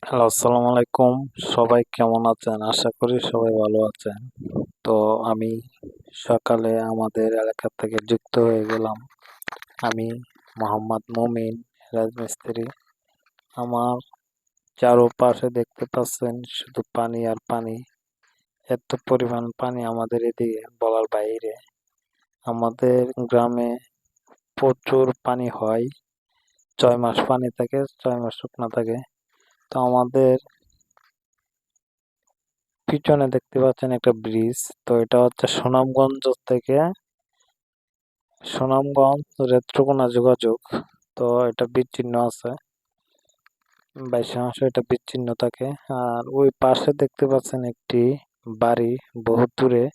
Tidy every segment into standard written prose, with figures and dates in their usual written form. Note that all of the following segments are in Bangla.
হ্যালো, আসসালামু আলাইকুম। সবাই কেমন আছেন? আশা করি সবাই ভালো আছেন। তো আমি সকালে আমাদের এলাকা থেকে যুক্ত হয়ে গেলাম। আমি মোহাম্মদ মুমিন, রাজমিস্ত্রি। আমার চারপাশে দেখতে পাচ্ছেন শুধু পানি আর পানি। এত পরিমাণ পানি আমাদের এদিকে বলার বাইরে। আমাদের গ্রামে প্রচুর পানি হয়। ৬ মাস পানি থাকে, ৬ মাস শুকনা থাকে। তো আমাদের পিছনে দেখতে পাচ্ছেন একটা ব্রিজ। তো এটা হচ্ছে সুনামগঞ্জ নেত্রকোনা যোগাযোগ। তো এটা বিচ্ছিন্ন আছে, 22 এটা বিচ্ছিন্ন থাকে। আর ওই পাশে দেখতে পাচ্ছেন একটি বাড়ি বহু দূরে।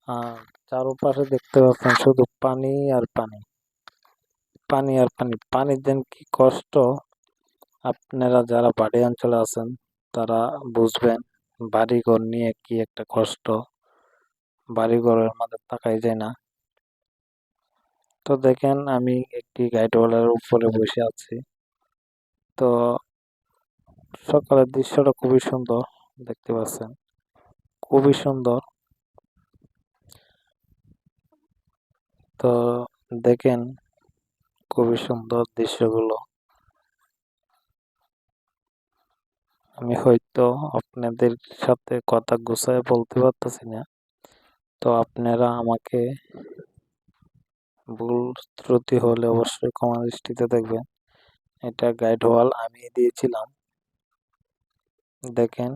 আর চারপাশে দেখতে পাচ্ছেন শুধু পানি আর পানি, পানি আর পানি। পানির যেন কি কষ্ট, আপনারা যারা পাহাড়ি অঞ্চলে আছেন তারা বুঝবেন। বাড়িঘর নিয়ে কি একটা কষ্ট, বাড়িঘরের মধ্যে থাকাই যায় না। তো দেখেন আমি একটি গাইডওয়ালার উপরে বসে আছি। তো সকালের দৃশ্যটা খুবই সুন্দর, দেখতে পাচ্ছেন, খুবই সুন্দর। তো দেখেন খুবই সুন্দর দৃশ্যগুলো। আমি হয়তো আপনাদের সাথে কথা গুছায় বলতে পারতেছি না, তো আপনারা আমাকে ভুল ত্রুটি হলে অবশ্যই ক্ষমা দৃষ্টিতে দেখবেন। এটা গাইড ওয়াল আমি দিয়েছিলাম। দেখেন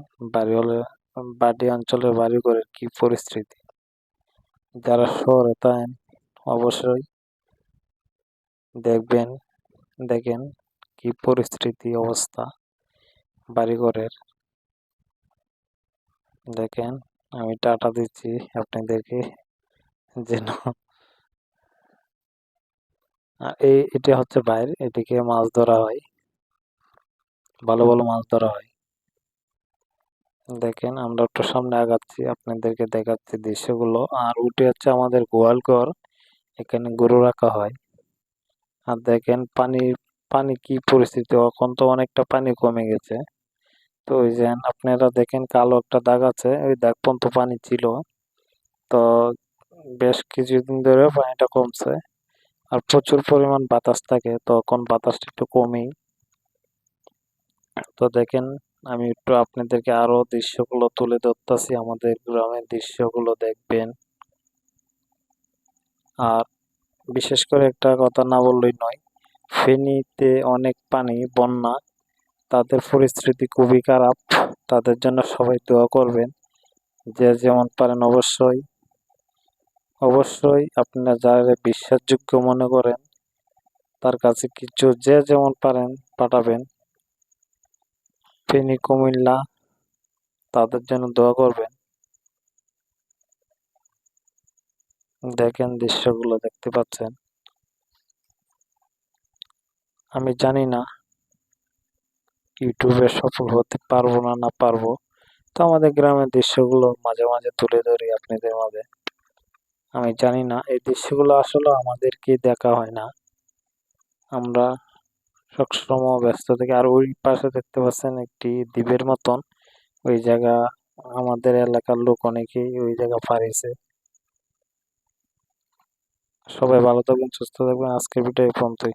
বাড়ি অঞ্চলের বাড়িঘরের কি পরিস্থিতি। যারা শহরে থাকেন অবশ্যই দেখবেন, দেখেন কি পরিস্থিতি অবস্থা বাড়িঘরের। দেখেন আমি টাটা দিচ্ছি আপনাদেরকে যেন। এটা হচ্ছে বাইরে, এদিকে মাছ ধরা হয়, ভালো ভালো মাছ ধরা হয়। দেখেন আমরা একটু সামনে আগাচ্ছি, আপনাদেরকে দেখাচ্ছি দৃশ্যগুলো। আর উঠে হচ্ছে আমাদের গোয়াল ঘর, এখানে গরু রাখা হয়। আর দেখেন পানি, পানি কি পরিস্থিতি, এখন তো অনেকটা পানি কমে গেছে। তো ওই যে আপনারা দেখেন কালো একটা দাগ আছে, ওই দাগ পর্যন্ত পানি ছিল। তো বেশ কিছুদিন ধরে পানিটা কমছে। আর প্রচুর পরিমাণ বাতাস থাকে, তখন বাতাসটা একটু কমেই। তো দেখেন আমি একটু আপনাদেরকে আরো দৃশ্যগুলো তুলে ধরতেছি, আমাদের গ্রামের দৃশ্যগুলো দেখবেন। আর বিশেষ করে একটা কথা না বললেই নয়, ফেনীতে অনেক পানি, বন্যা, তাদের পরিস্থিতি খুবই খারাপ। তাদের জন্য সবাই দোয়া করবেন। যে যেমন পারেন অবশ্যই অবশ্যই আপনারা যারা বিশ্বাসযোগ্য মনে করেন তার কাছে কিছু যে যেমন পারেন পাঠাবেন। ফেনী, কুমিল্লা, তাদের জন্য দোয়া করবেন। দেখেন দৃশ্যগুলো দেখতে পাচ্ছেন। আমি জানি না ইউটিউবে সফল হতে পারবো না না পারবো, তো আমাদের গ্রামের দৃশ্যগুলো মাঝে মাঝে তুলে ধরি আপনাদের মাঝে। আমি জানি না এই দৃশ্যগুলো আসলে আমাদেরকে দেখা হয় না, আমরা সবসময় ব্যস্ত থাকি। আর ওই পাশে দেখতে পাচ্ছেন একটি দ্বীপের মতন, ওই জায়গা আমাদের এলাকার লোক অনেকেই ওই জায়গা পাড়িছে। সবাই ভালো থাকবেন, সুস্থ থাকবেন। আজকের ভিডিও এই পর্যন্তই।